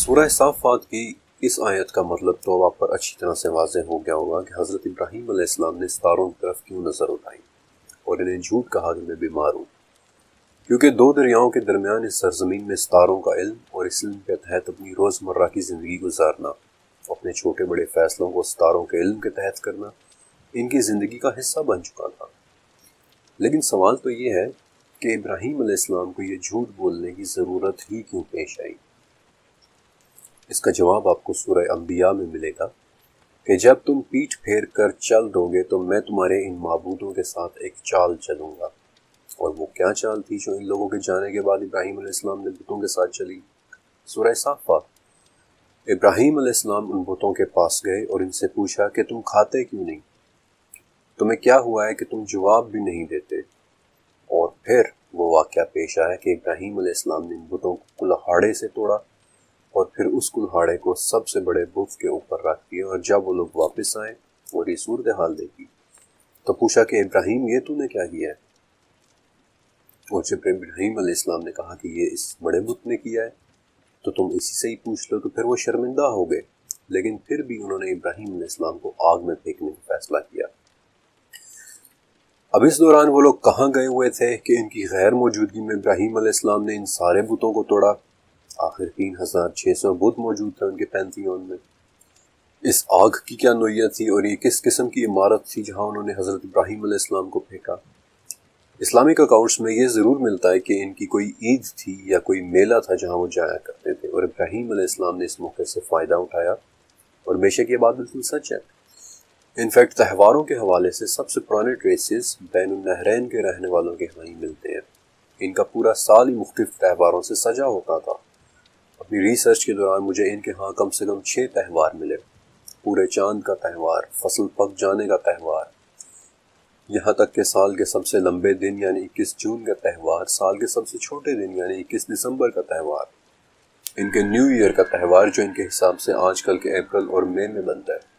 سورہ صافات کی اس آیت کا مطلب تو اب آپ پر اچھی طرح سے واضح ہو گیا ہوگا کہ حضرت ابراہیم علیہ السلام نے ستاروں کی طرف کیوں نظر اٹھائی اور انہیں جھوٹ کہا کہ میں بیمار ہوں، کیونکہ دو دریاؤں کے درمیان اس سرزمین میں ستاروں کا علم اور اس علم کے تحت اپنی روزمرہ کی زندگی گزارنا، اپنے چھوٹے بڑے فیصلوں کو ستاروں کے علم کے تحت کرنا ان کی زندگی کا حصہ بن چکا تھا۔ لیکن سوال تو یہ ہے کہ ابراہیم علیہ السلام کو یہ جھوٹ بولنے کی ضرورت ہی کیوں پیش آئی؟ اس کا جواب آپ کو سورہ انبیاء میں ملے گا کہ جب تم پیٹھ پھیر کر چل دو گے تو میں تمہارے ان معبودوں کے ساتھ ایک چال چلوں گا۔ اور وہ کیا چال تھی جو ان لوگوں کے جانے کے بعد ابراہیم علیہ السلام نے بتوں کے ساتھ چلی؟ سورہ صافات۔ ابراہیم علیہ السلام ان بتوں کے پاس گئے اور ان سے پوچھا کہ تم کھاتے کیوں نہیں؟ تمہیں کیا ہوا ہے کہ تم جواب بھی نہیں دیتے؟ اور پھر وہ واقعہ پیش آیا کہ ابراہیم علیہ السلام نے ان بتوں کو کلہاڑے سے توڑا اور پھر اس کلہاڑے کو سب سے بڑے بت کے اوپر رکھ دیا، اور جب وہ لوگ واپس آئے اور یہ صورتحال دیکھی تو پوچھا کہ ابراہیم یہ تو نے کیا کیا ہے؟ اور جب ابراہیم علیہ السلام نے کہا کہ یہ اس بڑے بت نے کیا ہے تو تم اسی سے ہی پوچھ لو، تو پھر وہ شرمندہ ہو گئے، لیکن پھر بھی انہوں نے ابراہیم علیہ السلام کو آگ میں پھینکنے کا فیصلہ کیا۔ اب اس دوران وہ لوگ کہاں گئے ہوئے تھے کہ ان کی غیر موجودگی میں ابراہیم علیہ السلام نے ان سارے بتوں کو توڑا؟ آخر 3600 بت موجود تھے ان کے پینتھیون میں۔ اس آگ کی کیا نوعیت تھی اور یہ کس قسم کی عمارت تھی جہاں انہوں نے حضرت ابراہیم علیہ السلام کو پھینکا؟ اسلامک اکاؤنٹس میں یہ ضرور ملتا ہے کہ ان کی کوئی عید تھی یا کوئی میلہ تھا جہاں وہ جایا کرتے تھے، اور ابراہیم علیہ السلام نے اس موقع سے فائدہ اٹھایا، اور بے شک یہ بات بالکل سچ ہے۔ انفیکٹ تہواروں کے حوالے سے سب سے پرانے ٹریسز بین النہرین کے رہنے والوں کے ہاں ہی ملتے ہیں۔ ان کا پورا سال ہی مختلف تہواروں سے سجا ہوتا تھا۔ اپنی ریسرچ کے دوران مجھے ان کے ہاں کم سے کم 6 تہوار ملے، پورے چاند کا تہوار، فصل پک جانے کا تہوار، یہاں تک کہ سال کے سب سے لمبے دن یعنی 21 جون کا تہوار، سال کے سب سے چھوٹے دن یعنی 21 دسمبر کا تہوار، ان کے نیو ایئر کا تہوار جو ان کے حساب سے آج کل کے اپریل اور مئی میں بنتا ہے۔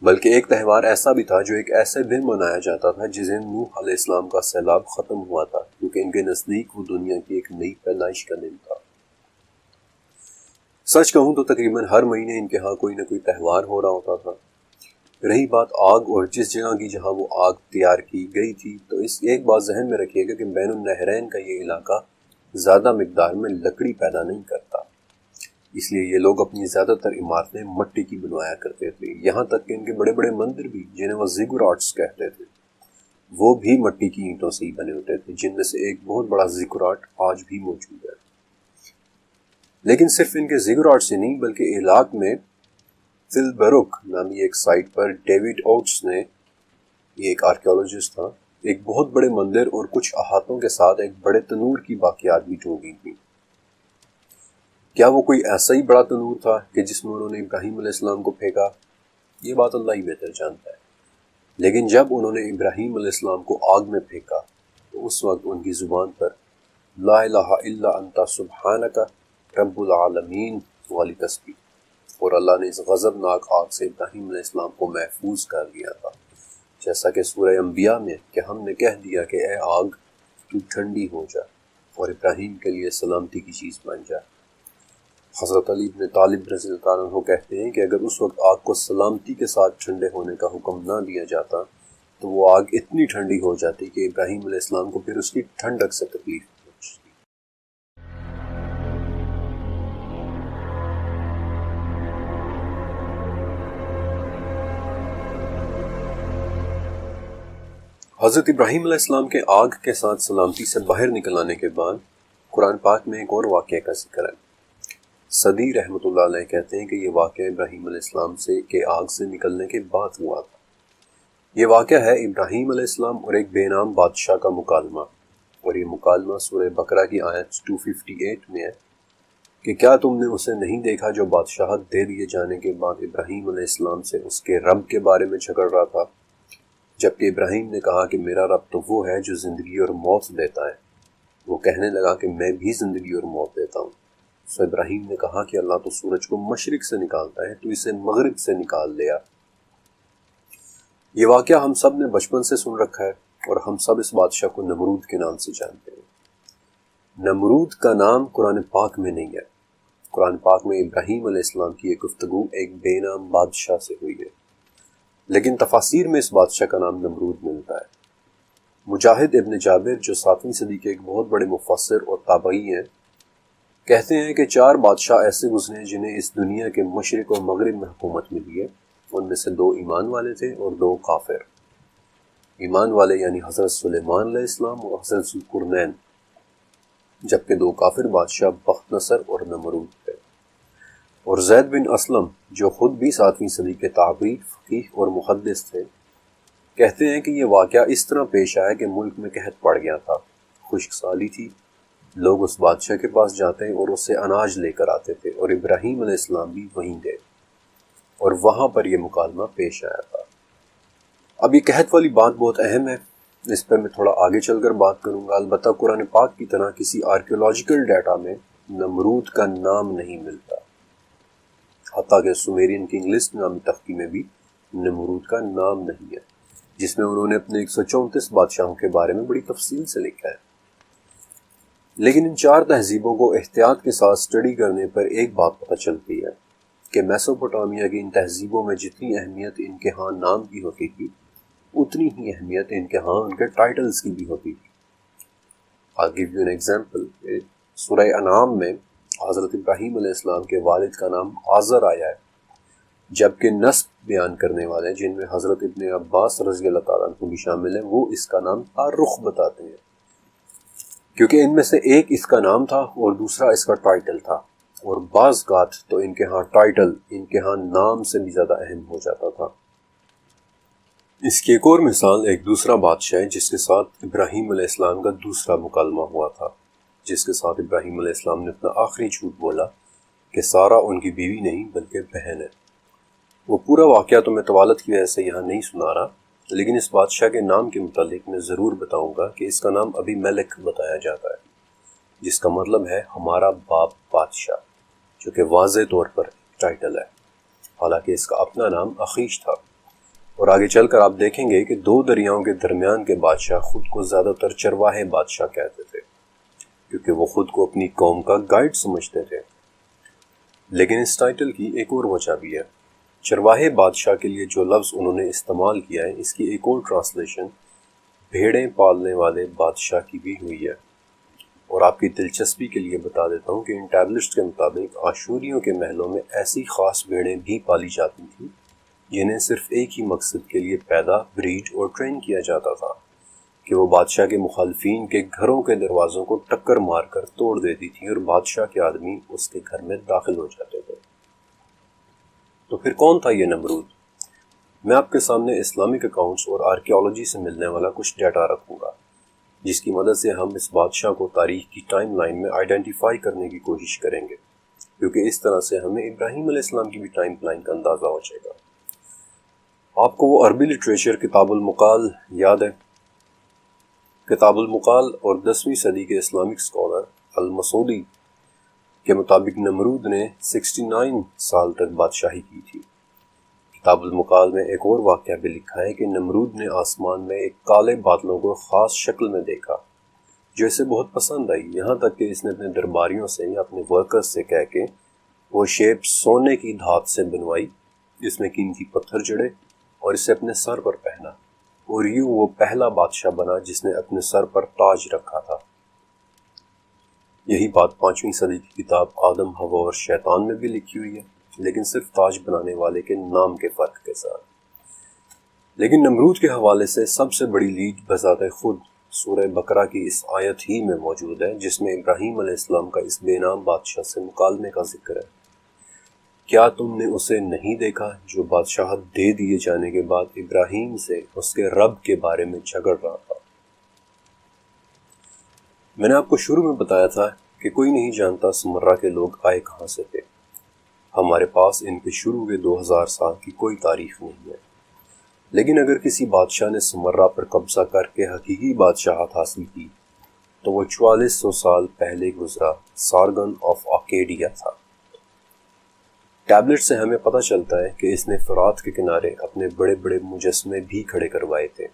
بلکہ ایک تہوار ایسا بھی تھا جو ایک ایسے دن منایا جاتا تھا جس دن نوح علیہ السلام کا سیلاب ختم ہوا تھا، کیونکہ ان کے نزدیک وہ دنیا کی ایک نئی پیدائش کا دن تھا۔ سچ کہوں تو تقریباً ہر مہینے ان کے ہاں کوئی نہ کوئی تہوار ہو رہا ہوتا تھا۔ رہی بات آگ اور جس جگہ کی جہاں وہ آگ تیار کی گئی تھی، تو اس ایک بات ذہن میں رکھیے گا کہ بین النہرین کا یہ علاقہ زیادہ مقدار میں لکڑی پیدا نہیں کرتا، اس لیے یہ لوگ اپنی زیادہ تر عمارتیں مٹی کی بنوایا کرتے تھے، یہاں تک کہ ان کے بڑے بڑے مندر بھی جنہیں وہ زیگوراٹس کہتے تھے وہ بھی مٹی کی اینٹوں سے ہی بنے ہوتے تھے، جن میں سے ایک بہت بڑا زیگوراٹ آج بھی موجود ہے۔ لیکن صرف ان کے زیگوراٹ سے نہیں بلکہ عراق میں تلبرک نامی ایک سائٹ پر ڈیوڈ اوٹس نے، یہ ایک آرکیولوجسٹ تھا، ایک بہت بڑے مندر اور کچھ احاطوں کے ساتھ ایک بڑے تنور کی باقیات بھی ڈھونڈی تھی۔ کیا وہ کوئی ایسا ہی بڑا تنور تھا کہ جس میں انہوں نے ابراہیم علیہ السلام کو پھینکا؟ یہ بات اللہ ہی بہتر جانتا ہے۔ لیکن جب انہوں نے ابراہیم علیہ السلام کو آگ میں پھینکا تو اس وقت ان کی زبان پر لا الہ الا انت سبحانک رب العالمین والی تسبیح، اور اللہ نے اس غضبناک آگ سے ابراہیم علیہ السلام کو محفوظ کر دیا تھا، جیسا کہ سورہ انبیاء میں کہ ہم نے کہہ دیا کہ اے آگ تو ٹھنڈی ہو جا اور ابراہیم کے لیے سلامتی کی چیز بن جا۔ حضرت علی بن طالب رضی اللہ عنہ کہتے ہیں کہ اگر اس وقت آگ کو سلامتی کے ساتھ ٹھنڈے ہونے کا حکم نہ دیا جاتا تو وہ آگ اتنی ٹھنڈی ہو جاتی کہ ابراہیم علیہ السلام کو پھر اس کی ٹھنڈک سے تکلیف پہنچتی۔ حضرت ابراہیم علیہ السلام کے آگ کے ساتھ سلامتی سے باہر نکل آنے کے بعد قرآن پاک میں ایک اور واقعہ کا ذکر ہے۔ صدی رحمۃ اللہ علیہ کہتے ہیں کہ یہ واقعہ ابراہیم علیہ السلام کے آگ سے نکلنے کے بعد ہوا تھا۔ یہ واقعہ ہے ابراہیم علیہ السلام اور ایک بے نام بادشاہ کا مکالمہ، اور یہ مکالمہ سورہ بقرہ کی آیت 258 میں ہے کہ کیا تم نے اسے نہیں دیکھا جو بادشاہت دے دیے جانے کے بعد ابراہیم علیہ السلام سے اس کے رب کے بارے میں جھگڑ رہا تھا، جبکہ ابراہیم نے کہا کہ میرا رب تو وہ ہے جو زندگی اور موت دیتا ہے۔ وہ کہنے لگا کہ میں بھی زندگی اور موت دیتا ہوں۔ سو ابراہیم نے کہا کہ اللہ تو سورج کو مشرق سے نکالتا ہے، تو اسے مغرب سے نکال لیا۔ یہ واقعہ ہم سب نے بچپن سے سن رکھا ہے، اور ہم سب اس بادشاہ کو نمرود کے نام سے جانتے ہیں۔ نمرود کا نام قرآن پاک میں نہیں ہے۔ قرآن پاک میں ابراہیم علیہ السلام کی ایک گفتگو ایک بے نام بادشاہ سے ہوئی ہے، لیکن تفاسیر میں اس بادشاہ کا نام نمرود ملتا ہے۔ مجاہد ابن جابر جو 7ویں صدی کے ایک بہت بڑے مفسر اور تابعی ہیں، کہتے ہیں کہ 4 بادشاہ ایسے گزرے جنہیں اس دنیا کے مشرق و مغرب میں حکومت ملی ہے۔ ان میں سے 2 ایمان والے تھے اور 2 کافر۔ ایمان والے یعنی حضرت سلیمان علیہ السلام اور حضرت ذوالقرنین، جبکہ 2 کافر بادشاہ بخت نصر اور نمرود تھے۔ اور زید بن اسلم جو خود بھی 7ویں صدی کے تابعی، فقیہ اور محدث تھے، کہتے ہیں کہ یہ واقعہ اس طرح پیش آیا کہ ملک میں قحط پڑ گیا تھا، خشک سالی تھی، لوگ اس بادشاہ کے پاس جاتے اور اس سے اناج لے کر آتے تھے، اور ابراہیم علیہ السلام بھی وہیں گئے اور وہاں پر یہ مکالمہ پیش آیا تھا۔ اب یہ قحط والی بات بہت اہم ہے، اس پر میں تھوڑا آگے چل کر بات کروں گا۔ البتہ قرآن پاک کی طرح کسی آرکیولوجیکل ڈیٹا میں نمرود کا نام نہیں ملتا، حتیٰ کہ سومیرین کنگ لسٹ نامی تختی میں بھی نمرود کا نام نہیں ہے، جس میں انہوں نے اپنے 134 بادشاہوں کے بارے میں بڑی تفصیل سے لکھا ہے۔ لیکن ان 4 تہذیبوں کو احتیاط کے ساتھ اسٹڈی کرنے پر ایک بات پتہ چلتی ہے کہ میسوپوٹامیہ کی ان تہذیبوں میں جتنی اہمیت ان کے ہاں نام کی ہوتی تھی، اتنی ہی اہمیت ان کے ہاں ان کے ٹائٹلز کی بھی ہوتی تھی۔ I'll give you an example۔ سورہ انعام میں حضرت ابراہیم علیہ السلام کے والد کا نام آزر آیا ہے، جبکہ نسب بیان کرنے والے جن میں حضرت ابن عباس رضی اللہ تعالیٰ عنہ بھی شامل ہیں، وہ اس کا نام تارخ بتاتے ہیں، کیونکہ ان میں سے ایک اس کا نام تھا اور دوسرا اس کا ٹائٹل تھا، اور بعض اوقات تو ان کے ہاں ٹائٹل ان کے ہاں نام سے بھی زیادہ اہم ہو جاتا تھا۔ اس کی ایک اور مثال ایک دوسرا بادشاہ ہے جس کے ساتھ ابراہیم علیہ السلام کا دوسرا مکالمہ ہوا تھا، جس کے ساتھ ابراہیم علیہ السلام نے اپنا آخری جھوٹ بولا کہ سارا ان کی بیوی نہیں بلکہ بہن ہے۔ وہ پورا واقعہ تو میں طوالت کی وجہ سے یہاں نہیں سنا رہا، لیکن اس بادشاہ کے نام کے متعلق میں ضرور بتاؤں گا کہ اس کا نام ابھی ملک بتایا جاتا ہے، جس کا مطلب ہے ہمارا باپ بادشاہ، جو کہ واضح طور پر ٹائٹل ہے، حالانکہ اس کا اپنا نام اخیش تھا۔ اور آگے چل کر آپ دیکھیں گے کہ 2 دریاؤں کے درمیان کے بادشاہ خود کو زیادہ تر چرواہے بادشاہ کہتے تھے، کیونکہ وہ خود کو اپنی قوم کا گائیڈ سمجھتے تھے۔ لیکن اس ٹائٹل کی ایک اور وجہ بھی ہے۔ چرواہے بادشاہ کے لیے جو لفظ انہوں نے استعمال کیا ہے، اس کی ایک اور ٹرانسلیشن بھیڑیں پالنے والے بادشاہ کی بھی ہوئی ہے۔ اور آپ کی دلچسپی کے لیے بتا دیتا ہوں کہ ان ٹیبلٹس کے مطابق آشوریوں کے محلوں میں ایسی خاص بھیڑیں بھی پالی جاتی تھیں جنہیں صرف ایک ہی مقصد کے لیے پیدا، بریڈ اور ٹرین کیا جاتا تھا کہ وہ بادشاہ کے مخالفین کے گھروں کے دروازوں کو ٹکر مار کر توڑ دیتی تھی اور بادشاہ کے آدمی اس کے گھر میں داخل ہو جاتے تھے۔ تو پھر کون تھا یہ نمرود؟ میں آپ کے سامنے اسلامک اکاؤنٹس اور آرکیالوجی سے ملنے والا کچھ ڈیٹا رکھوں گا، جس کی مدد سے ہم اس بادشاہ کو تاریخ کی ٹائم لائن میں آئیڈینٹیفائی کرنے کی کوشش کریں گے، کیونکہ اس طرح سے ہمیں ابراہیم علیہ السلام کی بھی ٹائم لائن کا اندازہ ہو جائے گا۔ آپ کو وہ عربی لٹریچر کتاب المقال یاد ہے؟ کتاب المقال اور 10ویں صدی کے اسلامک اسکالر المسعودی کے مطابق نمرود نے 69 سال تک بادشاہی کی تھی۔ کتاب المقال میں ایک اور واقعہ بھی لکھا ہے کہ نمرود نے آسمان میں ایک کالے بادلوں کو خاص شکل میں دیکھا جو اسے بہت پسند آئی، یہاں تک کہ اس نے اپنے درباریوں سے یا اپنے ورکرز سے کہہ کے وہ شیپ سونے کی دھات سے بنوائی، جس میں قیمتی پتھر جڑے، اور اسے اپنے سر پر پہنا، اور یوں وہ پہلا بادشاہ بنا جس نے اپنے سر پر تاج رکھا تھا۔ یہی بات 5ویں صدی کی کتاب آدم، حوا اور شیطان میں بھی لکھی ہوئی ہے، لیکن صرف تاج بنانے والے کے نام کے فرق کے ساتھ۔ لیکن نمرود کے حوالے سے سب سے بڑی لیڈ بذات خود سورہ بقرہ کی اس آیت ہی میں موجود ہے، جس میں ابراہیم علیہ السلام کا اس بے نام بادشاہ سے مکالمے کا ذکر ہے۔ کیا تم نے اسے نہیں دیکھا جو بادشاہت دے دیے جانے کے بعد ابراہیم سے اس کے رب کے بارے میں جھگڑ رہا تھا؟ میں نے آپ کو شروع میں بتایا تھا کہ کوئی نہیں جانتا سمرہ کے لوگ آئے کہاں سے تھے۔ ہمارے پاس ان کے شروع کے 2000 سال کی کوئی تاریخ نہیں ہے، لیکن اگر کسی بادشاہ نے سمرہ پر قبضہ کر کے حقیقی بادشاہت حاصل کی تو وہ 4400 سال پہلے گزرا سارگن آف آکیڈیا تھا۔ ٹیبلٹ سے ہمیں پتہ چلتا ہے کہ اس نے فرات کے کنارے اپنے بڑے بڑے مجسمے بھی کھڑے کروائے تھے،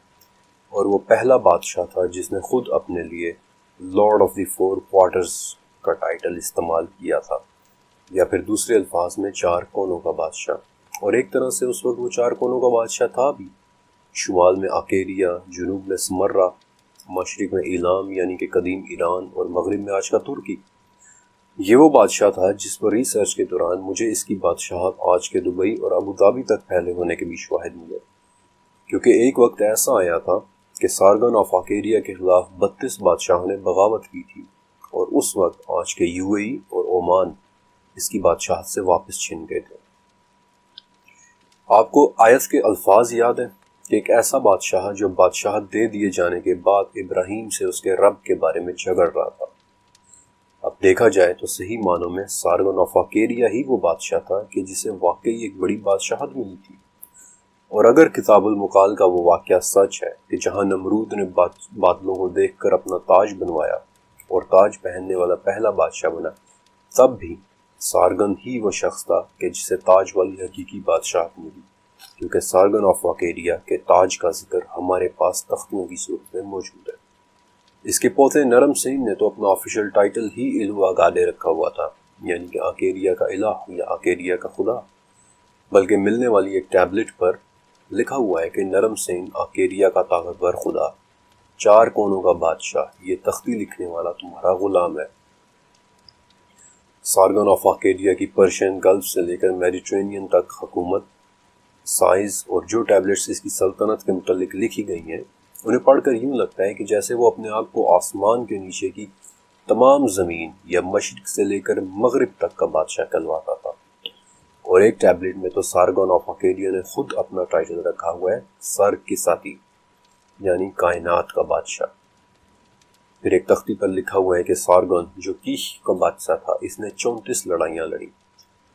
اور وہ پہلا بادشاہ تھا جس نے خود اپنے لیے لارڈ آف دی 4 کوارٹرز کا ٹائٹل استعمال کیا تھا، یا پھر دوسرے الفاظ میں 4 کونوں کا بادشاہ. اور ایک طرح سے اس وقت وہ 4 کونوں کا بادشاہ تھا بھی. شمال میں آکیریا، جنوب میں سمرہ، مشرق میں ایلام یعنی کہ قدیم ایران، اور مغرب میں آج کا ترکی. یہ وہ بادشاہ تھا جس پر ریسرچ کے دوران مجھے اس کی بادشاہت آج کے دبئی اور ابوظہبی تک پھیلے ہونے کے بھی شواہد ملے. کیونکہ ایک وقت ایسا آیا تھا کہ سارگن آف آکیریا کے خلاف 32 بادشاہوں نے بغاوت کی تھی، اور اس وقت آج کے یو اے ای اور عمان اس کی بادشاہت سے واپس چھن گئے تھے. آپ کو آیت کے الفاظ یاد ہیں کہ ایک ایسا بادشاہ جو بادشاہت دے دیے جانے کے بعد ابراہیم سے اس کے رب کے بارے میں جھگڑ رہا تھا. اب دیکھا جائے تو صحیح معنوں میں سارگن آف آکیریا ہی وہ بادشاہ تھا کہ جسے واقعی ایک بڑی بادشاہت ملی تھی. اور اگر کتاب المقال کا وہ واقعہ سچ ہے کہ جہاں نمرود نے بادلوں کو دیکھ کر اپنا تاج بنوایا اور تاج پہننے والا پہلا بادشاہ بنا، تب بھی سارگن ہی وہ شخص تھا کہ جسے تاج والی حقیقی بادشاہت ملی، کیونکہ سارگن آف آکیریا کے تاج کا ذکر ہمارے پاس تختیوں کی صورت میں موجود ہے. اس کے پوتے نرم سین نے تو اپنا آفیشیل ٹائٹل ہی الوا گالے رکھا ہوا تھا، یعنی کہ آکیریا کا الہ یا آکیریا کا خدا. بلکہ ملنے والی ایک ٹیبلٹ پر لکھا ہوا ہے کہ نرم سین آکیریا کا طاقتور خدا، 4 کونوں کا بادشاہ، یہ تختی لکھنے والا تمہارا غلام ہے. سارگن آف آکیریا کی پرشین گلف سے لے کر میڈیٹرینین تک حکومت، سائز اور جو ٹیبلٹس اس کی سلطنت کے متعلق لکھی گئی ہیں، انہیں پڑھ کر یوں لگتا ہے کہ جیسے وہ اپنے آپ کو آسمان کے نیچے کی تمام زمین یا مشرق سے لے کر مغرب تک کا بادشاہ کہلواتا تھا. اور ایک ٹیبلٹ میں تو سارگن آف آکیریا نے خود اپنا ٹائٹل رکھا ہوا ہے سر کی ساتھی، یعنی کائنات کا بادشاہ. پھر ایک تختی پر لکھا ہوا ہے کہ سارگن جو کیش کا بادشاہ تھا، اس نے 34 لڑائیاں لڑی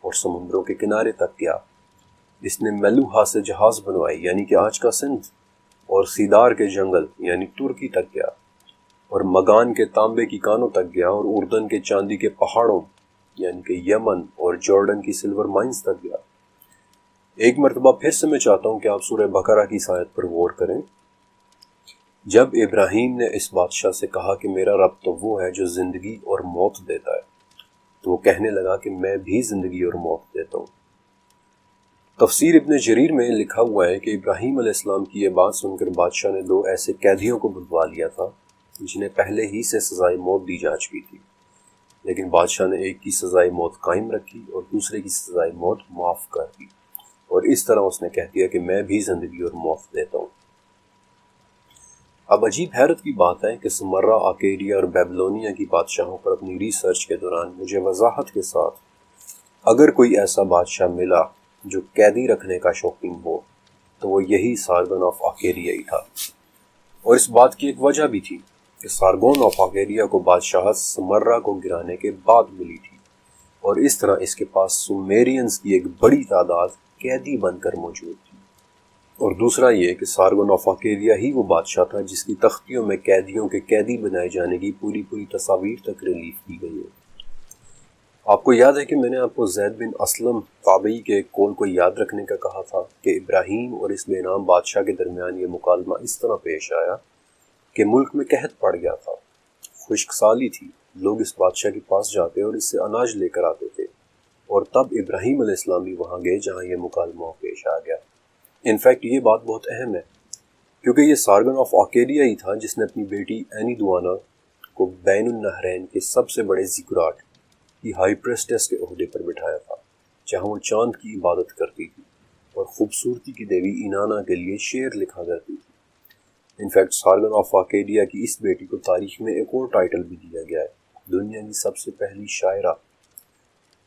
اور سمندروں کے کنارے تک گیا. اس نے میلوہا سے جہاز بنوائی یعنی کہ آج کا سندھ، اور سیدار کے جنگل یعنی ترکی تک گیا، اور مگان کے تانبے کی کانوں تک گیا، اور اردن کے چاندی کے پہاڑوں یعنی کہ یمن اور جارڈن کی سلور مائنز تک گیا. ایک مرتبہ پھر سے میں چاہتا ہوں کہ آپ سورہ بقرہ کی اس آیت پر غور کریں. جب ابراہیم نے اس بادشاہ سے کہا کہ میرا رب تو وہ ہے جو زندگی اور موت دیتا ہے، تو وہ کہنے لگا کہ میں بھی زندگی اور موت دیتا ہوں. تفسیر ابن جریر میں لکھا ہوا ہے کہ ابراہیم علیہ السلام کی یہ بات سن کر بادشاہ نے 2 ایسے قیدیوں کو بلوا لیا تھا جنہیں پہلے ہی سے سزائے موت دی جا چکی تھی، لیکن بادشاہ نے ایک کی سزائے موت قائم رکھی اور دوسرے کی سزائے موت معاف کر دی، اور اس طرح اس نے کہہ دیا کہ میں بھی زندگی اور موت دیتا ہوں. اب عجیب حیرت کی بات ہے کہ سمرہ، آکیریا اور بیبلونیا کی بادشاہوں پر اپنی ریسرچ کے دوران مجھے وضاحت کے ساتھ اگر کوئی ایسا بادشاہ ملا جو قیدی رکھنے کا شوقین ہو تو وہ یہی سارگن آف آکیریا ہی تھا. اور اس بات کی ایک وجہ بھی تھی کہ سارگن آف آکیریا کو بادشاہت سمرہ کو گرانے کے بعد ملی تھی، اور اس طرح اس کے پاس سومیرینز کی ایک بڑی تعداد قیدی بن کر موجود تھی. اور دوسرا یہ کہ سارگن آف آکیریا ہی وہ بادشاہ تھا جس کی تختیوں میں قیدیوں کے قیدی بنائے جانے کی پوری تصاویر تک ریلیف کی گئی ہے. آپ کو یاد ہے کہ میں نے آپ کو زید بن اسلم تابعی کے ایک قول کو یاد رکھنے کا کہا تھا کہ ابراہیم اور اس بے نام بادشاہ کے درمیان یہ مکالمہ اس طرح پیش آیا کہ ملک میں قحط پڑ گیا تھا، خشک سالی تھی، لوگ اس بادشاہ کے پاس جاتے اور اس سے اناج لے کر آتے تھے، اور تب ابراہیم علیہ السلام بھی وہاں گئے جہاں یہ مکالمہ پیش آ گیا. انفیکٹ یہ بات بہت اہم ہے کیونکہ یہ سارگن آف آکیریا ہی تھا جس نے اپنی بیٹی اینی دوانا کو بین النہرین کے سب سے بڑے زیگورات کی ہائی پریسٹس کے عہدے پر بٹھایا تھا، جہاں وہ چاند کی عبادت کرتی تھی اور خوبصورتی کی دیوی انانا کے لیے شعر لکھا کرتی تھی. انفیکٹ سارگن آف آکیریا کی اس بیٹی کو تاریخ میں ایک اور ٹائٹل بھی دیا گیا ہے، دنیا کی سب سے پہلی شاعرہ،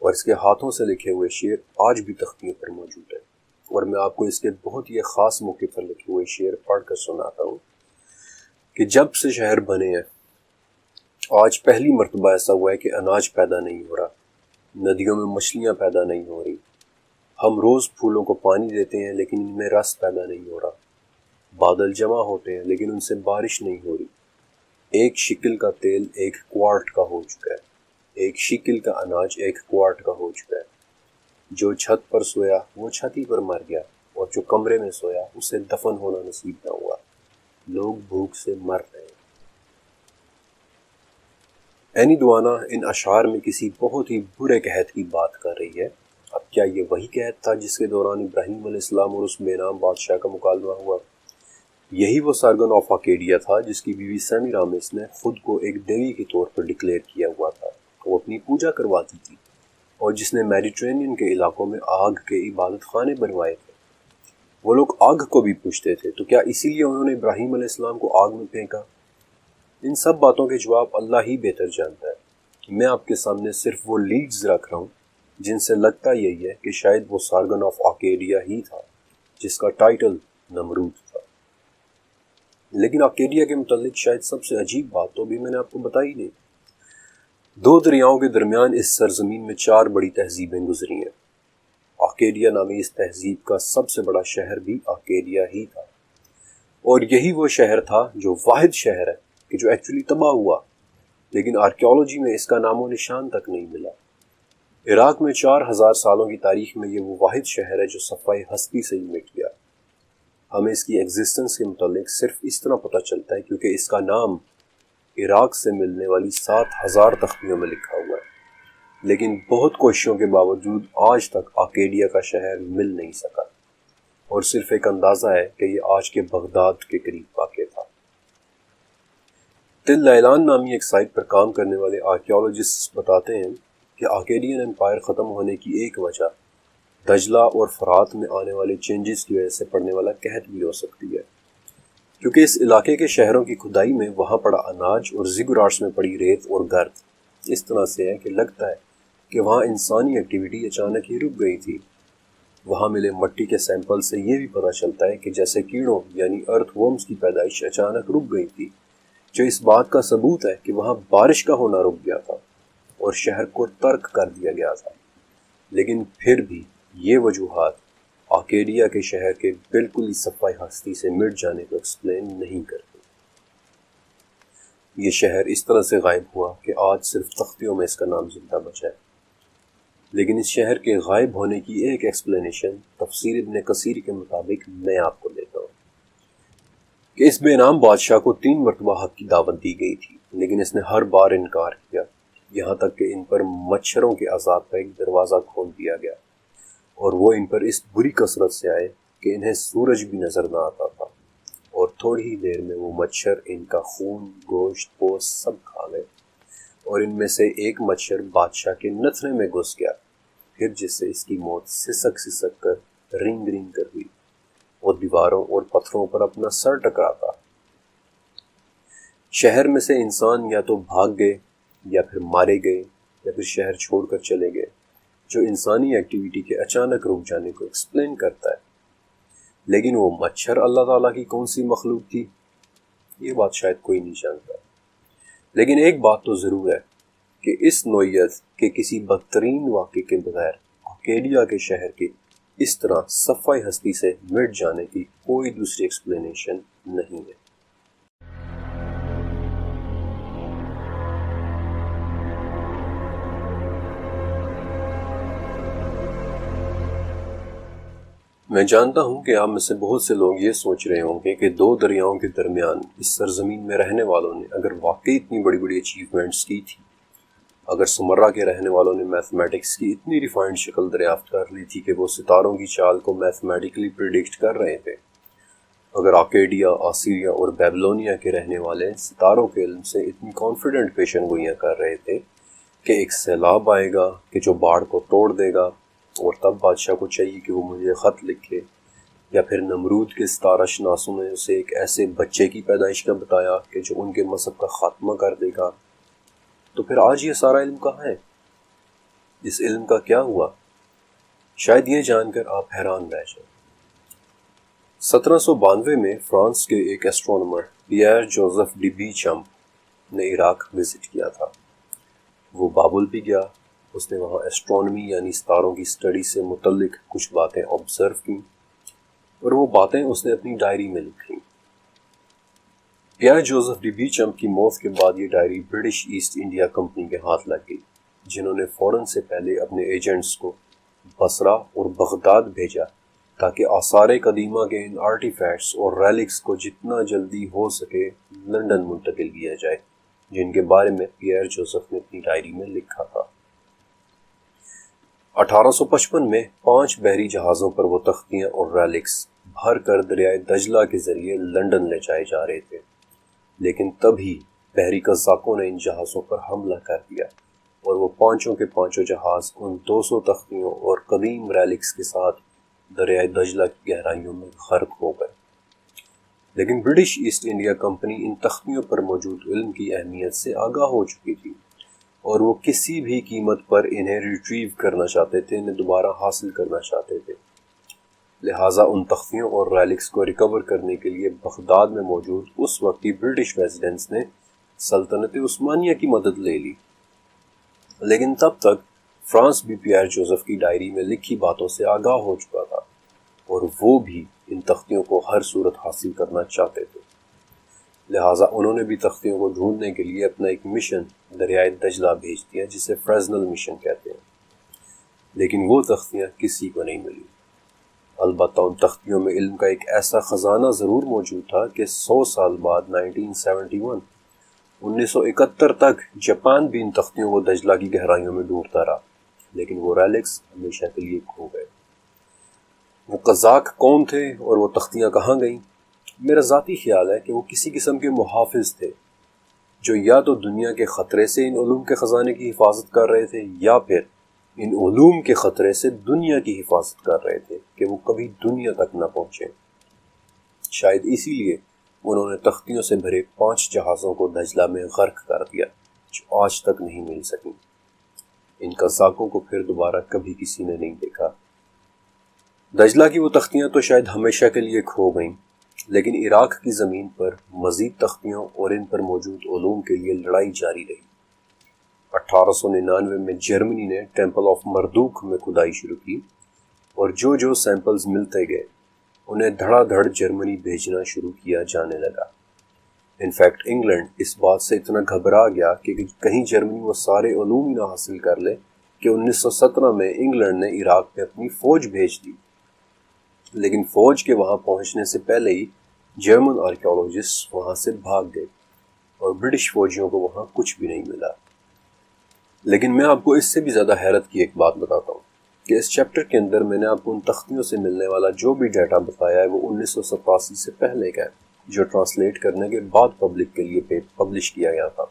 اور اس کے ہاتھوں سے لکھے ہوئے شعر آج بھی تختیوں پر موجود ہیں. اور میں آپ کو اس کے بہت ہی خاص موقع پر لکھے ہوئے شعر پڑھ کر سناتا ہوں کہ جب سے شہر بنے ہیں آج پہلی مرتبہ ایسا ہوا ہے کہ اناج پیدا نہیں ہو رہا، ندیوں میں مچھلیاں پیدا نہیں ہو رہی، ہم روز پھولوں کو پانی دیتے ہیں لیکن ان میں رس پیدا نہیں ہو رہا، بادل جمع ہوتے ہیں لیکن ان سے بارش نہیں ہو رہی، ایک شکل کا تیل 1 کوارٹ کا ہو چکا ہے، ایک شکل کا اناج 1 کوارٹ کا ہو چکا ہے، جو چھت پر سویا وہ چھت ہی پر مر گیا، اور جو کمرے میں سویا اسے دفن ہونا نصیب نہ ہوا، لوگ بھوک سے مر رہے ہیں. اینی دوانا ان اشعار میں کسی بہت ہی برے قحط کی بات کر رہی ہے۔ اب کیا یہ وہی قحط تھا جس کے دوران ابراہیم علیہ السلام اور اس بے نام بادشاہ کا مکالمہ ہوا؟ یہی وہ سارگن آف آکیڈیا تھا جس کی بیوی سیمیرامس نے خود کو ایک دیوی کے طور پر ڈکلیئر کیا ہوا تھا، وہ اپنی پوجا کرواتی تھی، اور جس نے میڈیٹرینین کے علاقوں میں آگ کے عبادت خانے بنوائے تھے۔ وہ لوگ آگ کو بھی پوجتے تھے، تو کیا اسی لیے انہوں نے ابراہیم علیہ السلام کو آگ میں پھینکا؟ ان سب باتوں کے جواب اللہ ہی بہتر جانتا ہے۔ میں آپ کے سامنے صرف وہ لیڈز رکھ رہا ہوں جن سے لگتا یہی ہے کہ شاید وہ سارگن آف آکیڈیا ہی تھا جس کا ٹائٹل نمرود تھا۔ لیکن آکیڈیا کے متعلق شاید سب سے عجیب بات تو بھی میں نے آپ کو بتائی نہیں۔ 2 دریاؤں کے درمیان اس سرزمین میں 4 بڑی تہذیبیں گزری ہیں۔ آکیڈیا نامی اس تہذیب کا سب سے بڑا شہر بھی آکیڈیا ہی تھا، اور یہی وہ شہر تھا جو واحد شہر ہے کہ جو ایکچولی تباہ ہوا، لیکن آرکیولوجی میں اس کا نام و نشان تک نہیں ملا۔ عراق میں 4000 سالوں کی تاریخ میں یہ وہ واحد شہر ہے جو صفحہ ہستی سے ہی مٹ گیا۔ ہمیں اس کی ایگزسٹنس کے متعلق صرف اس طرح پتہ چلتا ہے کیونکہ اس کا نام عراق سے ملنے والی 7000 تختیوں میں لکھا ہوا ہے، لیکن بہت کوششوں کے باوجود آج تک آکیڈیا کا شہر مل نہیں سکا، اور صرف ایک اندازہ ہے کہ یہ آج کے بغداد کے قریب واقع تھا۔ تل لیلان نامی ایک سائٹ پر کام کرنے والے آرکیولوجسٹ بتاتے ہیں کہ آکیڈین امپائر ختم ہونے کی ایک وجہ دجلہ اور فرات میں آنے والے چینجز کی وجہ سے پڑنے والا قحط بھی ہو سکتی ہے، کیونکہ اس علاقے کے شہروں کی کھدائی میں وہاں پڑا اناج اور زگرارٹس میں پڑی ریت اور گرد اس طرح سے ہے کہ لگتا ہے کہ وہاں انسانی ایکٹیویٹی اچانک ہی رک گئی تھی۔ وہاں ملے مٹی کے سیمپل سے یہ بھی پتہ چلتا ہے کہ جیسے کیڑوں یعنی ارتھ ورمز کی پیدائش اچانک رک گئی تھی، جو اس بات کا ثبوت ہے کہ وہاں بارش کا ہونا رک گیا تھا اور شہر کو ترک کر دیا گیا تھا۔ لیکن پھر بھی یہ وجوہات آکیڈیا کے شہر کے بالکل ہی صفحہ ہستی سے مٹ جانے کو ایکسپلین نہیں کرتے۔ یہ شہر اس طرح سے غائب ہوا کہ آج صرف تختیوں میں اس کا نام زندہ بچا ہے۔ لیکن اس شہر کے غائب ہونے کی ایک ایکسپلینیشن تفسیر ابن کثیر کے مطابق میں آپ کو دیتا ہوں کہ اس بے نام بادشاہ کو 3 مرتبہ حق کی دعوت دی گئی تھی، لیکن اس نے ہر بار انکار کیا، یہاں تک کہ ان پر مچھروں کے عذاب کا ایک دروازہ کھول دیا گیا، اور وہ ان پر اس بری کثرت سے آئے کہ انہیں سورج بھی نظر نہ آتا تھا، اور تھوڑی ہی دیر میں وہ مچھر ان کا خون، گوشت، پوست سب کھا گئے، اور ان میں سے ایک مچھر بادشاہ کے نتھنے میں گھس گیا، پھر جس سے اس کی موت سسک سسک کر رنگ رنگ کر ہوئی، اور دیواروں اور پتھروں پر اپنا سر ٹکراتا۔ شہر میں سے انسان یا تو بھاگ گئے یا پھر مارے گئے یا پھر شہر چھوڑ کر چلے گئے، جو انسانی ایکٹیویٹی کے اچانک رک جانے کو ایکسپلین کرتا ہے۔ لیکن وہ مچھر اللہ تعالیٰ کی کون سی مخلوق تھی، یہ بات شاید کوئی نہیں جانتا۔ لیکن ایک بات تو ضرور ہے کہ اس نوعیت کے کسی بدترین واقعے کے بغیر آکیڈیا کے شہر کے اس طرح صفحہ ہستی سے مٹ جانے کی کوئی دوسری ایکسپلینیشن نہیں ہے۔ میں جانتا ہوں کہ آپ میں سے بہت سے لوگ یہ سوچ رہے ہوں گے کہ 2 دریاؤں کے درمیان اس سرزمین میں رہنے والوں نے اگر واقعی اتنی بڑی بڑی اچیومنٹس کی تھی، اگر سمرہ کے رہنے والوں نے میتھمیٹکس کی اتنی ریفائنڈ شکل دریافت کر لی تھی کہ وہ ستاروں کی چال کو میتھمیٹکلی پریڈکٹ کر رہے تھے، اگر آکیڈیا، آسیریا اور بیبلونیا کے رہنے والے ستاروں کے علم سے اتنی کانفیڈنٹ پیشن گوئیاں کر رہے تھے کہ ایک سیلاب آئے گا کہ جو باڑ کو توڑ دے گا، اور تب بادشاہ کو چاہیے کہ وہ مجھے خط لکھے، یا پھر نمرود کے ستارہ شناسوں نے اسے ایک ایسے بچے کی پیدائش کا بتایا کہ جو ان کے مذہب کا خاتمہ کر دے گا، تو پھر آج یہ سارا علم کہاں ہے؟ اس علم کا کیا ہوا؟ شاید یہ جان کر آپ حیران رہ جائیں۔ 1792 میں فرانس کے ایک ایسٹرونومر پیئر جوزف ڈی بیچم نے عراق وزٹ کیا تھا۔ وہ بابل بھی گیا، اس نے وہاں ایسٹرونومی یعنی ستاروں کی سٹڈی سے متعلق کچھ باتیں آبزرو کی، اور وہ باتیں اس نے اپنی ڈائری میں لکھی۔ پیئر جوزف ڈی بیچم کی موت کے بعد یہ diary British East India company کے ہاتھ لگ گئی، جنہوں نے فوراً سے پہلے اپنے ایجنٹس کو بصرہ اور بغداد بھیجا تاکہ آثار قدیمہ کے ان آرٹیفیکٹس اور ریلکس کو جتنا جلدی ہو سکے لندن منتقل کیا جائے۔ جن کے بارے میں پیئر جوزف نے اپنی ڈائری میں لکھا تھا۔ 1855 میں 5 بحری جہازوں پر وہ تختیاں اور ریلکس بھر کر دریائے دجلہ کے ذریعے لنڈن لے جائے جا رہے تھے، لیکن تبھی بحری قزاقوں نے ان جہازوں پر حملہ کر دیا اور وہ پانچوں کے پانچوں جہاز ان 200 تختیوں اور قدیم ریلکس کے ساتھ دریائے دجلہ کی گہرائیوں میں غرق ہو گئے۔ لیکن برٹش ایسٹ انڈیا کمپنی ان تختیوں پر موجود علم کی اہمیت سے آگاہ ہو چکی تھی اور وہ کسی بھی قیمت پر انہیں ریٹریو کرنا چاہتے تھے، انہیں دوبارہ حاصل کرنا چاہتے تھے۔ لہٰذا ان تختیوں اور ریلکس کو ریکور کرنے کے لیے بغداد میں موجود اس وقت کی برٹش ریزیڈنٹس نے سلطنت عثمانیہ کی مدد لے لی۔ لیکن تب تک فرانس بھی پیئر جوزف کی ڈائری میں لکھی باتوں سے آگاہ ہو چکا تھا اور وہ بھی ان تختیوں کو ہر صورت حاصل کرنا چاہتے تھے۔ لہٰذا انہوں نے بھی تختیوں کو ڈھونڈنے کے لیے اپنا ایک مشن دریائے دجلہ بھیج دیا، جسے فرزنل مشن کہتے ہیں، لیکن وہ تختیاں کسی کو نہیں ملی۔ البتہ ان تختیوں میں علم کا ایک ایسا خزانہ ضرور موجود تھا کہ 100 سال بعد 1971 تک جاپان بھی ان تختیوں کو دجلہ کی گہرائیوں میں ڈھونڈتا رہا، لیکن وہ ریلکس ہمیشہ کے لیے کھو گئے۔ وہ قزاق کون تھے اور وہ تختیاں کہاں گئیں؟ میرا ذاتی خیال ہے کہ وہ کسی قسم کے محافظ تھے جو یا تو دنیا کے خطرے سے ان علوم کے خزانے کی حفاظت کر رہے تھے یا پھر ان علوم کے خطرے سے دنیا کی حفاظت کر رہے تھے کہ وہ کبھی دنیا تک نہ پہنچے۔ شاید اسی لیے انہوں نے تختیوں سے بھرے 5 جہازوں کو دجلہ میں غرق کر دیا جو آج تک نہیں مل سکیں۔ ان قزاقوں کو پھر دوبارہ کبھی کسی نے نہیں دیکھا۔ دجلہ کی وہ تختیاں تو شاید ہمیشہ کے لیے کھو گئیں، لیکن عراق کی زمین پر مزید تختیوں اور ان پر موجود علوم کے لیے لڑائی جاری رہی۔ 1899 میں جرمنی نے ٹیمپل آف مردوک میں کھدائی شروع کی اور جو سیمپلز ملتے گئے انہیں دھڑا دھڑ جرمنی بھیجنا شروع کیا جانے لگا۔ انفیکٹ انگلینڈ اس بات سے اتنا گھبرا گیا کہ کہیں جرمنی وہ سارے علوم ہی نہ حاصل کر لے کہ 1917 میں انگلینڈ نے عراق میں اپنی فوج بھیج دی، لیکن فوج کے وہاں پہنچنے سے پہلے ہی جرمن آرکیالوجسٹ وہاں سے بھاگ گئے اور برٹش فوجیوں کو وہاں کچھ بھی نہیں ملا۔ لیکن میں آپ کو اس سے بھی زیادہ حیرت کی ایک بات بتاتا ہوں کہ اس چیپٹر کے اندر میں نے آپ کو ان تختیوں سے ملنے والا جو بھی ڈیٹا بتایا ہے وہ 1987 سے پہلے کا ہے، جو ٹرانسلیٹ کرنے کے بعد پبلک کے لیے پبلش کیا گیا تھا۔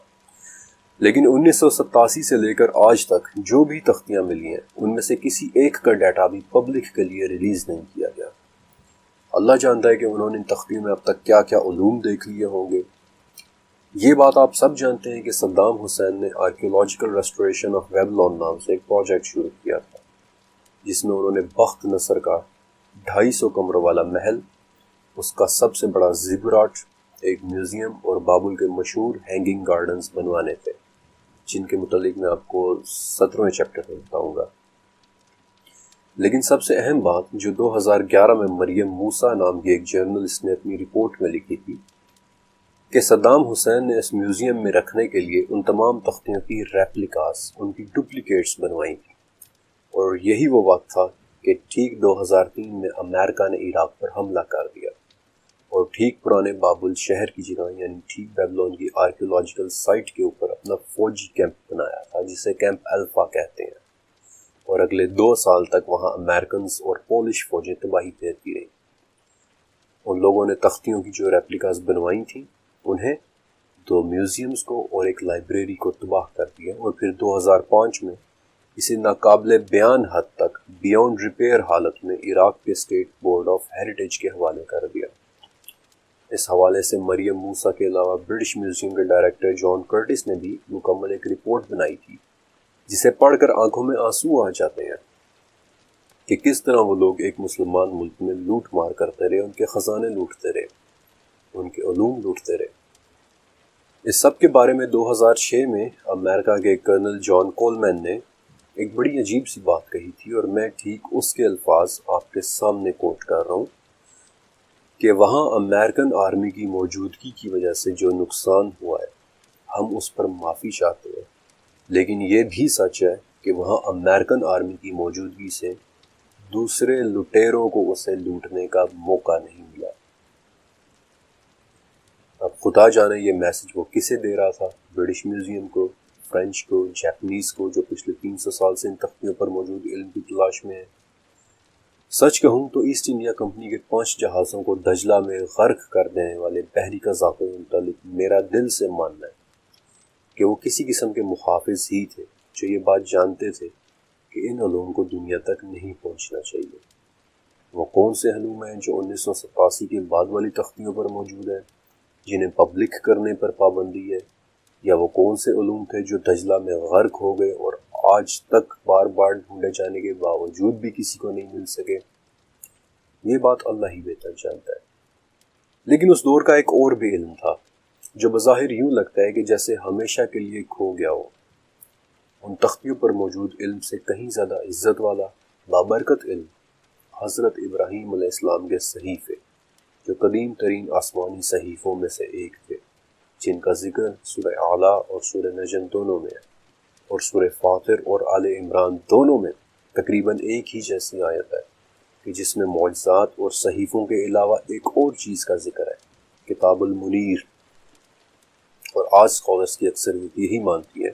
لیکن 1987 سے لے کر آج تک جو بھی تختیاں ملی ہیں ان میں سے کسی ایک کا ڈیٹا بھی پبلک کے لیے ریلیز نہیں کیا گیا۔ اللہ جانتا ہے کہ انہوں نے ان تختیوں میں اب تک کیا کیا علوم دیکھ لیے ہوں گے۔ یہ بات آپ سب جانتے ہیں کہ صدام حسین نے آرکیولوجیکل ریسٹوریشن آف بیبلون نام سے ایک پروجیکٹ شروع کیا تھا، جس میں انہوں نے بخت نصر کا 250 کمروں والا محل، اس کا سب سے بڑا زیگوراٹ، ایک میوزیم اور بابل کے مشہور ہینگنگ گارڈنز بنوانے تھے، جن کے متعلق میں آپ کو 17ویں چیپٹر میں بتاؤں گا۔ لیکن سب سے اہم بات جو 2011 میں مریم موسیٰ نام کی ایک جرنلسٹ نے اپنی رپورٹ میں لکھی تھی کہ صدام حسین نے اس میوزیم میں رکھنے کے لیے ان تمام تختیوں کی ریپلیکاز، ان کی ڈپلیکیٹس بنوائی تھی، اور یہی وہ وقت تھا کہ ٹھیک 2003 میں امریکہ نے عراق پر حملہ کر دیا اور ٹھیک پرانے بابل شہر کی جگہ یعنی ٹھیک بیبلون کی آرکیولوجیکل سائٹ کے اوپر اپنا فوجی کیمپ بنایا تھا، جسے کیمپ الفا کہتے ہیں، اور اگلے 2 سال تک وہاں امریکنز اور پولش فوجیں تباہی پھیرتی رہیں۔ ان لوگوں نے تختیوں کی جو ریپلیکاز بنوائی تھیں انہیں 2 میوزیمز کو اور ایک لائبریری کو تباہ کر دیا، اور پھر 2005 میں اسے ناقابل بیان حد تک بیونڈ ریپیئر حالت میں عراق کے اسٹیٹ بورڈ آف ہیریٹیج کے حوالے کر دیا۔ اس حوالے سے مریم موسیٰ کے علاوہ برٹش میوزیم کے ڈائریکٹر جان کرٹس نے بھی مکمل ایک رپورٹ بنائی تھی، جسے پڑھ کر آنکھوں میں آنسو آ جاتے ہیں کہ کس طرح وہ لوگ ایک مسلمان ملک میں لوٹ مار کرتے رہے، ان کے خزانے لوٹتے رہے، ان کے علوم لوٹتے رہے۔ اس سب کے بارے میں 2006 میں امریکہ کے کرنل جان کولمین نے ایک بڑی عجیب سی بات کہی تھی، اور میں ٹھیک اس کے الفاظ آپ کے سامنے کوٹ کر رہا ہوں کہ وہاں امریکن آرمی کی موجودگی کی وجہ سے جو نقصان ہوا ہے ہم اس پر معافی چاہتے ہیں، لیکن یہ بھی سچ ہے کہ وہاں امریکن آرمی کی موجودگی سے دوسرے لٹیروں کو اسے لوٹنے کا موقع نہیں ملا۔ اب خدا جانے یہ میسج وہ کسے دے رہا تھا، برٹش میوزیم کو، فرینچ کو، جاپنیز کو، جو پچھلے 300 سال سے ان تختیوں پر موجود علم کی تلاش میں ہے۔ سچ کہوں تو ایسٹ انڈیا کمپنی کے 5 جہازوں کو دجلہ میں غرق کر دینے والے بحری قزاقوں کے متعلق میرا دل سے ماننا ہے کہ وہ کسی قسم کے محافظ ہی تھے جو یہ بات جانتے تھے کہ ان علوم کو دنیا تک نہیں پہنچنا چاہیے۔ وہ کون سے علوم ہیں جو 1987 کے بعد والی تختیوں پر موجود ہیں جنہیں پبلک کرنے پر پابندی ہے، یا وہ کون سے علوم تھے جو دجلہ میں غرق ہو گئے اور آج تک بار بار ڈھونڈے جانے کے باوجود بھی کسی کو نہیں مل سکے؟ یہ بات اللہ ہی بہتر جانتا ہے۔ لیکن اس دور کا ایک اور بھی علم تھا جو بظاہر یوں لگتا ہے کہ جیسے ہمیشہ کے لیے کھو گیا ہو۔ ان تختیوں پر موجود علم سے کہیں زیادہ عزت والا بابرکت علم حضرت ابراہیم علیہ السلام کے صحیفے، جو قدیم ترین آسمانی صحیفوں میں سے ایک تھے، جن کا ذکر سورہ اعلیٰ اور سورہ نجم دونوں میں ہے، اور سورہ فاطر اور آل عمران دونوں میں تقریباً ایک ہی جیسی آیت ہے کہ جس میں معجزات اور صحیفوں کے علاوہ ایک اور چیز کا ذکر ہے، کتاب المنیر۔ اور آج اسکالرس کی اکثریت یہی مانتی ہے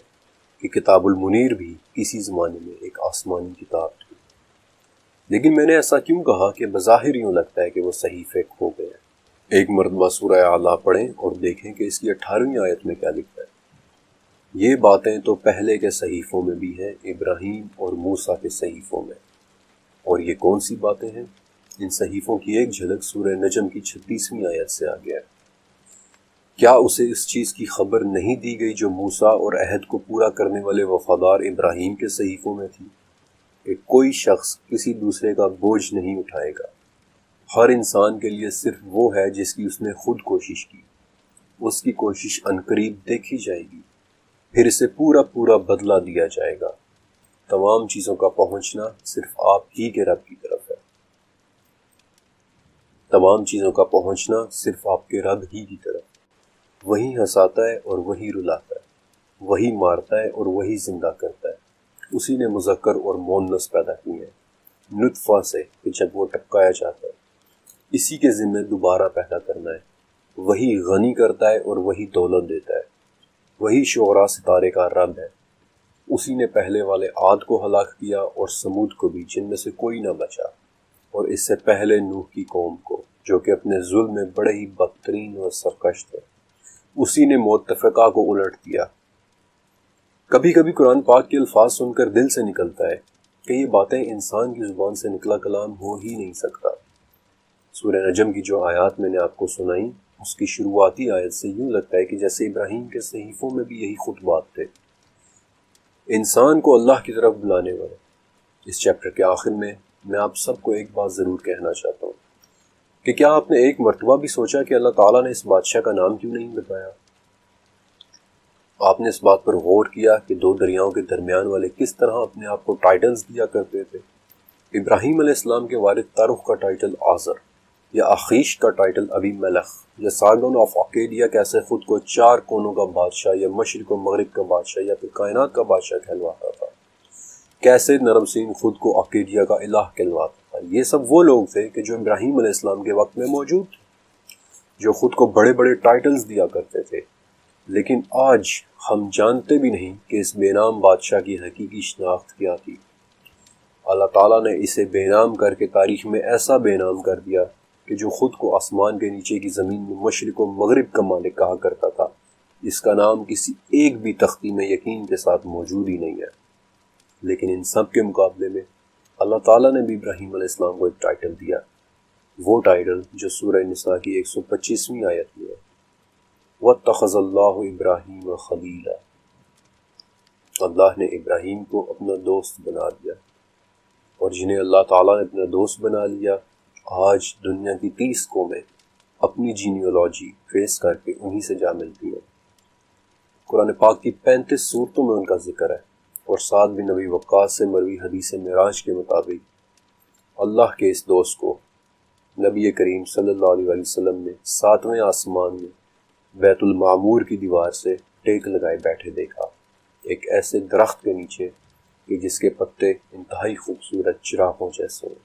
کہ کتاب المنیر بھی کسی زمانے میں ایک آسمانی کتاب تھی۔ لیکن میں نے ایسا کیوں کہا کہ بظاہر یوں لگتا ہے کہ وہ صحیفے کھو گئے ہیں؟ ایک مرتبہ سورہ اعلیٰ پڑھیں اور دیکھیں کہ اس کی 18ویں آیت میں کیا لکھا ہے۔ یہ باتیں تو پہلے کے صحیفوں میں بھی ہیں، ابراہیم اور موسیٰ کے صحیفوں میں۔ اور یہ کون سی باتیں ہیں؟ ان صحیفوں کی ایک جھلک سورہ نجم کی 36ویں آیت سے آگے ہے۔ کیا اسے اس چیز کی خبر نہیں دی گئی جو موسیٰ اور عہد کو پورا کرنے والے وفادار ابراہیم کے صحیفوں میں تھی، کہ کوئی شخص کسی دوسرے کا بوجھ نہیں اٹھائے گا، ہر انسان کے لیے صرف وہ ہے جس کی اس نے خود کوشش کی، اس کی کوشش عنقریب دیکھی جائے گی، پھر اسے پورا پورا بدلہ دیا جائے گا۔ تمام چیزوں کا پہنچنا صرف آپ ہی کے رب کی طرف ہے۔ تمام چیزوں کا پہنچنا صرف آپ کے رب ہی کی طرف۔ وہی ہنساتا ہے اور وہی رلاتا ہے، وہی مارتا ہے اور وہی زندہ کرتا ہے۔ اسی نے مذکر اور مؤنث پیدا کیے ہیں نطفہ سے کہ جب وہ ٹپکایا جاتا ہے، اسی کے ذمہ دوبارہ پیدا کرنا ہے۔ وہی غنی کرتا ہے اور وہی دولت دیتا ہے۔ وہی شعراء ستارے کا رب ہے۔ اسی نے پہلے والے عاد کو ہلاک کیا اور سمود کو بھی، جن میں سے کوئی نہ بچا، اور اس سے پہلے نوح کی قوم کو، جو کہ اپنے ظلم میں بڑے ہی بدترین اور سرکش تھے۔ اسی نے متفقہ کو الٹ دیا۔ کبھی کبھی قرآن پاک کے الفاظ سن کر دل سے نکلتا ہے کہ یہ باتیں انسان کی زبان سے نکلا کلام ہو ہی نہیں سکتا۔ سورہ نجم کی جو آیات میں نے آپ کو سنائیں، اس کی شروعاتی آیت سے یوں لگتا ہے کہ جیسے ابراہیم کے صحیفوں میں بھی یہی خطبات تھے، انسان کو اللہ کی طرف بلانے والے۔ اس چیپٹر کے آخر میں آپ سب کو ایک بات ضرور کہنا چاہتا ہوں کہ کیا آپ نے ایک مرتبہ بھی سوچا کہ اللہ تعالیٰ نے اس بادشاہ کا نام کیوں نہیں بتایا؟ آپ نے اس بات پر غور کیا کہ 2 دریاؤں کے درمیان والے کس طرح اپنے آپ کو ٹائٹلز دیا کرتے تھے؟ ابراہیم علیہ السلام کے والد ترخ کا ٹائٹل آزر، یا آخیش کا ٹائٹل ابی ملخ، یا سارگون آف اکیڈیا کیسے خود کو 4 کونوں کا بادشاہ یا مشرق و مغرب کا بادشاہ یا پھر کائنات کا بادشاہ کہلواتا تھا، کیسے نرم سین خود کو اکیڈیا کا الہ کہلواتا تھا۔ یہ سب وہ لوگ تھے کہ جو ابراہیم علیہ السلام کے وقت میں موجود تھے، جو خود کو بڑے بڑے ٹائٹلز دیا کرتے تھے۔ لیکن آج ہم جانتے بھی نہیں کہ اس بے نام بادشاہ کی حقیقی شناخت کیا تھی۔ اللہ تعالیٰ نے اسے بے نام کر کے تاریخ میں ایسا بے نام کر دیا کہ جو خود کو آسمان کے نیچے کی زمین میں مشرق و مغرب کا مالک کہا کرتا تھا، اس کا نام کسی ایک بھی تختی میں یقین کے ساتھ موجود ہی نہیں ہے۔ لیکن ان سب کے مقابلے میں اللہ تعالیٰ نے بھی ابراہیم علیہ السلام کو ایک ٹائٹل دیا، وہ ٹائٹل جو سورہ نساء کی 125ویں آیت میں ہے، وَاتَّخَذَ اللَّهُ إِبْرَاهِيمَ خَلِيلًا۔ اللہ نے ابراہیم کو اپنا دوست بنا دیا، اور جنہیں اللہ تعالیٰ نے اپنا دوست بنا لیا، آج دنیا کی 30 قومیں اپنی جینیولوجی ٹریس کر کے انہی سے جا ملتی ہیں۔ قرآن پاک کی 35 سورتوں میں ان کا ذکر ہے، اور سعد بن نبی وقاص سے مروی حدیث معراج کے مطابق اللہ کے اس دوست کو نبی کریم صلی اللہ علیہ وسلم نے 7ویں آسمان میں بیت المعمور کی دیوار سے ٹیک لگائے بیٹھے دیکھا، ایک ایسے درخت کے نیچے کہ جس کے پتے انتہائی خوبصورت چراغوں جیسے ہیں۔